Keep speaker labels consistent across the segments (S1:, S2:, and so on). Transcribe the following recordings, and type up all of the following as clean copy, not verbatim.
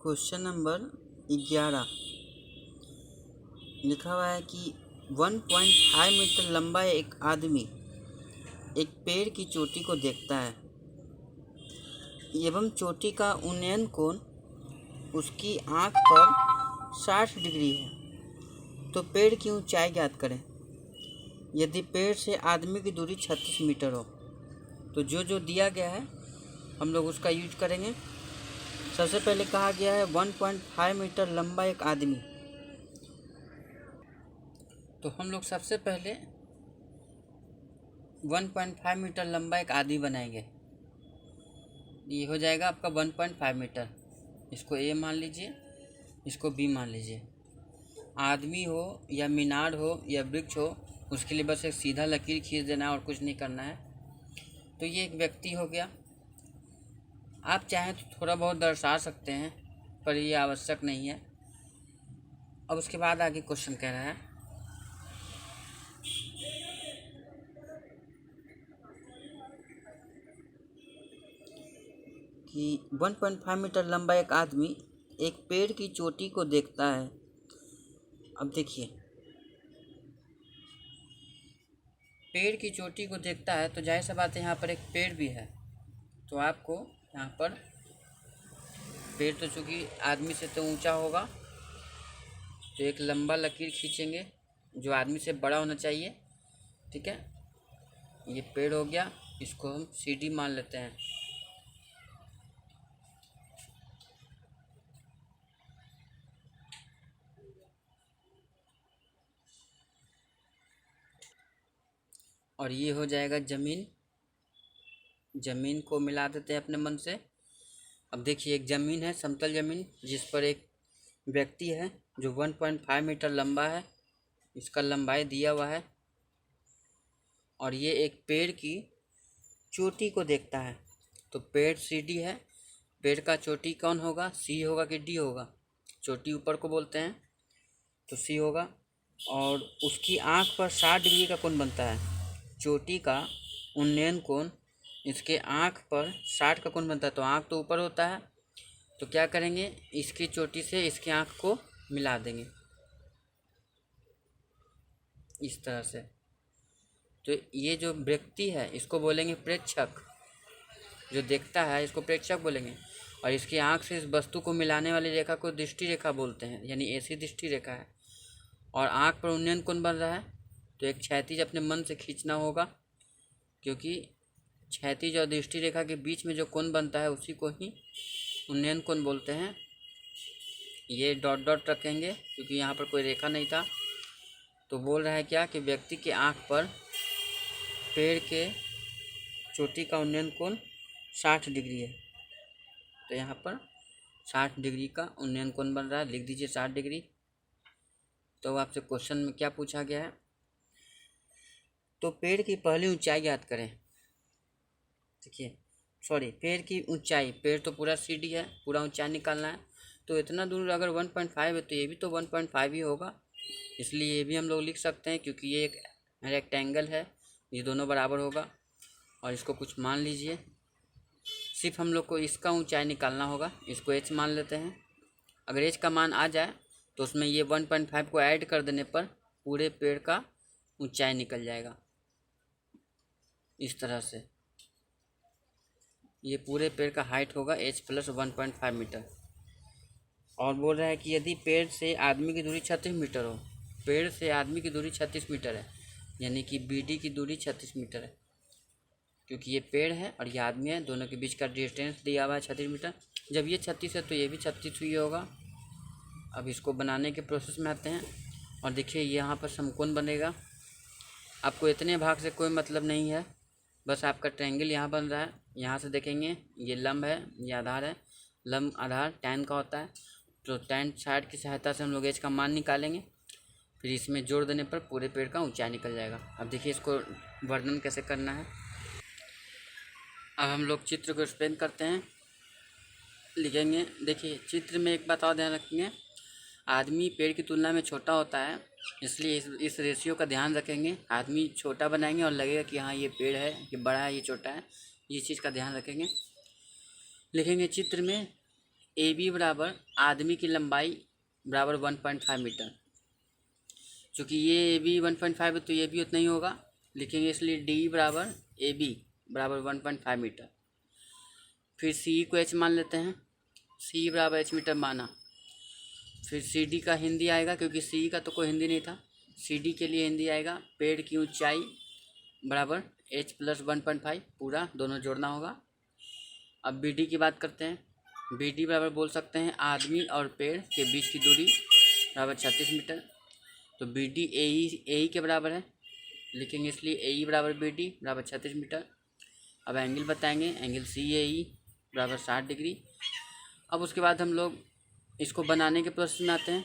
S1: Question number 11 लिखा हुआ है कि 1.5 मीटर लंबा एक आदमी एक पेड़ की चोटी को देखता है एवं चोटी का उन्नयन कोण उसकी आंख पर 60 डिग्री है। तो पेड़ की ऊंचाई ज्ञात करें। यदि पेड़ से आदमी की दूरी 36 मीटर हो तो जो दिया गया है हम लोग उसका यूज करेंगे। सबसे पहले कहा गया है 1.5 मीटर लंबा एक आदमी, तो हम लोग सबसे पहले 1.5 मीटर लंबा एक आदमी बनाएंगे। ये हो जाएगा आपका 1.5 मीटर। इसको ए मान लीजिए, इसको बी मान लीजिए। आदमी हो या मीनार हो या वृक्ष हो, उसके लिए बस एक सीधा लकीर खींच देना है और कुछ नहीं करना है। तो ये एक व्यक्ति हो गया। आप चाहें तो थोड़ा बहुत दर्शा सकते हैं, पर ये आवश्यक नहीं है। अब उसके बाद आगे क्वेश्चन कह रहा है कि 1.5 मीटर लंबा एक आदमी एक पेड़ की चोटी को देखता है। अब देखिए, पेड़ की चोटी को देखता है तो जाहिर सा बात है यहाँ पर एक पेड़ भी है। तो आपको यहाँ पर पेड़ तो चूँकि आदमी से तो ऊंचा होगा, तो एक लंबा लकीर खींचेंगे जो आदमी से बड़ा होना चाहिए। ठीक है, ये पेड़ हो गया, इसको हम सीढ़ी मान लेते हैं। और ये हो जाएगा ज़मीन। ज़मीन को मिला देते हैं अपने मन से। अब देखिए, एक ज़मीन है, समतल ज़मीन, जिस पर एक व्यक्ति है जो 1.5 मीटर लंबा है। इसका लंबाई दिया हुआ है और ये एक पेड़ की चोटी को देखता है। तो पेड़ सीढ़ी है, पेड़ का चोटी कौन होगा? सी होगा कि डी होगा? चोटी ऊपर को बोलते हैं तो सी होगा। और उसकी आंख पर 60 डिग्री का कोण बनता है। चोटी का उन्नयन कोण इसके आंख पर 60 का कोण बनता है। तो आंख तो ऊपर होता है, तो क्या करेंगे, इसकी चोटी से इसकी आंख को मिला देंगे इस तरह से। तो ये जो व्यक्ति है इसको बोलेंगे प्रेक्षक। जो देखता है इसको प्रेक्षक बोलेंगे। और इसकी आंख से इस वस्तु को मिलाने वाली रेखा को दृष्टि रेखा बोलते हैं, यानी ऐसी दृष्टि रेखा है। और आंख पर उन्नयन कोण बन रहा है, तो एक क्षैतिज अपने मन से खींचना होगा, क्योंकि क्षैतिज और दृष्टि रेखा के बीच में जो कोण बनता है उसी को ही उन्नयन कोण बोलते हैं। ये डॉट डॉट रखेंगे क्योंकि यहाँ पर कोई रेखा नहीं था। तो बोल रहा है क्या कि व्यक्ति के आंख पर पेड़ के चोटी का उन्नयन कोण 60 डिग्री है। तो यहाँ पर 60 डिग्री का उन्नयन कोण बन रहा है, लिख दीजिए 60 डिग्री। तो आपसे क्वेश्चन में क्या पूछा गया है? तो पेड़ की पहली ऊंचाई ज्ञात करें। देखिए, पेड़ की ऊंचाई, पेड़ तो पूरा सीढ़ी है, पूरा ऊंचाई निकालना है। तो इतना दूर अगर 1.5 है तो ये भी तो 1.5 ही होगा, इसलिए ये भी हम लोग लिख सकते हैं, क्योंकि ये एक रेक्टेंगल है, ये दोनों बराबर होगा। और इसको कुछ मान लीजिए, सिर्फ हम लोग को इसका ऊंचाई निकालना होगा, इसको h मान लेते हैं। अगर h का मान आ जाए तो उसमें ये 1.5 को ऐड कर देने पर पूरे पेड़ का ऊंचाई निकल जाएगा इस तरह से। ये पूरे पेड़ का हाइट होगा h + 1.5 मीटर। और बोल रहा है कि यदि पेड़ से आदमी की दूरी 36 मीटर हो, पेड़ से आदमी की दूरी 36 मीटर है, यानी कि BD की दूरी 36 मीटर है, क्योंकि ये पेड़ है और ये आदमी है, दोनों के बीच का डिस्टेंस दिया हुआ है 36 मीटर। जब ये 36 है तो ये भी 36 ही होगा। अब इसको बनाने के प्रोसेस में आते हैं और देखिए यहाँ पर समकोण बनेगा। आपको इतने भाग से कोई मतलब नहीं है, बस आपका ट्रायंगल यहाँ बन रहा है। यहाँ से देखेंगे ये लंब है, ये आधार है, लंब आधार tan का होता है। तो tan 60 की सहायता से हम लोग h का मान निकालेंगे, फिर इसमें जोड़ देने पर पूरे पेड़ का ऊंचाई निकल जाएगा। अब देखिए इसको वर्णन कैसे करना है। अब हम लोग चित्र को एक्सप्लेन करते हैं, लिखेंगे। देखिए, चित्र में एक बात और ध्यान रखेंगे, आदमी पेड़ की तुलना में छोटा होता है, इसलिए इस रेशियो का ध्यान रखेंगे। आदमी छोटा बनाएंगे और लगेगा कि हाँ ये पेड़ है, ये बड़ा है, ये छोटा है, ये चीज़ का ध्यान रखेंगे। लिखेंगे चित्र में ए बी बराबर आदमी की लंबाई बराबर 1.5 मीटर। चूँकि ये ए बी 1.5 है तो ये भी उतना ही होगा, लिखेंगे इसलिए डी बराबर ए बी बराबर 1.5 मीटर। फिर सी को एच मान लेते हैं, सी बराबर एच मीटर माना। फिर सी डी का हिंदी आएगा, क्योंकि सी का तो कोई हिंदी नहीं था, सी डी के लिए हिंदी आएगा पेड़ की ऊंचाई बराबर एच प्लस 1.5, पूरा दोनों जोड़ना होगा। अब बी डी की बात करते हैं। बी डी बराबर बोल सकते हैं आदमी और पेड़ के बीच की दूरी बराबर 36 मीटर। तो बी डी ए ई के बराबर है, लिखेंगे इसलिए ए ई बराबर बी डी बराबर 36 मीटर। अब एंगल बताएंगे, एंगल सी ए ई बराबर 60 डिग्री। अब उसके बाद हम लोग इसको बनाने के प्रोसेस में आते हैं।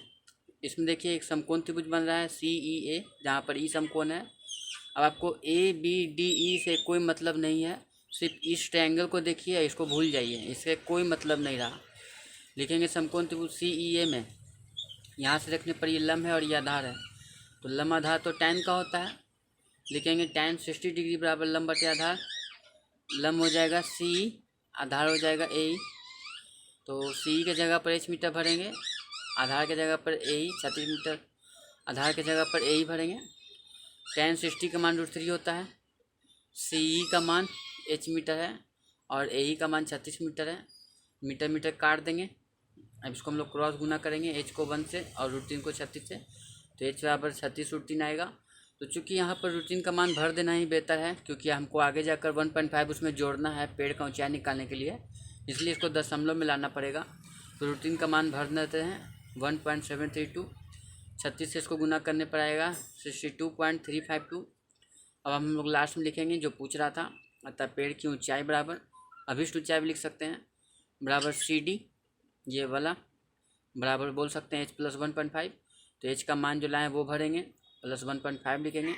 S1: इसमें देखिए एक समकोण त्रिभुज बन रहा है सी ई ए, जहाँ पर ई समकोण है। अब आपको ए बी डी ई से कोई मतलब नहीं है, सिर्फ इस ट्रायंगल को देखिए, इसको भूल जाइए, इससे कोई मतलब नहीं रहा। लिखेंगे समकोण त्रिभुज सी ई ए में यहाँ से रखने पर ये लंब है और ये आधार है, तो लंब आधार तो tan का होता है, लिखेंगे tan 60 डिग्री बराबर लंब बटे आधार। लंब हो जाएगा सी, आधार हो जाएगा ए, तो सी के जगह पर एच मीटर भरेंगे, आधार के जगह पर ए 36 मीटर, आधार के जगह पर ए भरेंगे। tan 60 का मान √3 होता है, सी का मान एच मीटर है और ए का मान 36 मीटर है। मीटर मीटर काट देंगे। अब इसको हम लोग क्रॉस गुना करेंगे, एच को 1 से और √3 को 36 से, तो एच बराबर 36 √3 आएगा। तो चूँकि यहाँ पर √3 का मान भर देना ही बेहतर है, क्योंकि हमको आगे जाकर 1.5 उसमें जोड़ना है पेड़ का ऊंचाई निकालने के लिए, इसलिए इसको दशमलव में लाना पड़ेगा। तो √3 का मान भर देते हैं 1.732। 36 से इसको गुना करने पर आएगा 62.352। अब हम लोग लास्ट में लिखेंगे जो पूछ रहा था, अतः पेड़ की ऊंचाई बराबर, अभिष्ट ऊंचाई भी लिख सकते हैं, बराबर सी डी ये वाला बराबर बोल सकते हैं एच प्लस 1.5। तो एच का मान जो लाएँ वो भरेंगे, प्लस 1.5 लिखेंगे,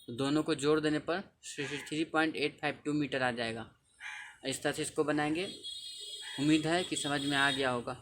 S1: तो दोनों को जोड़ देने पर 63.852 मीटर आ जाएगा। इस तरह से इसको बनाएंगे। उम्मीद है कि समझ में आ गया होगा।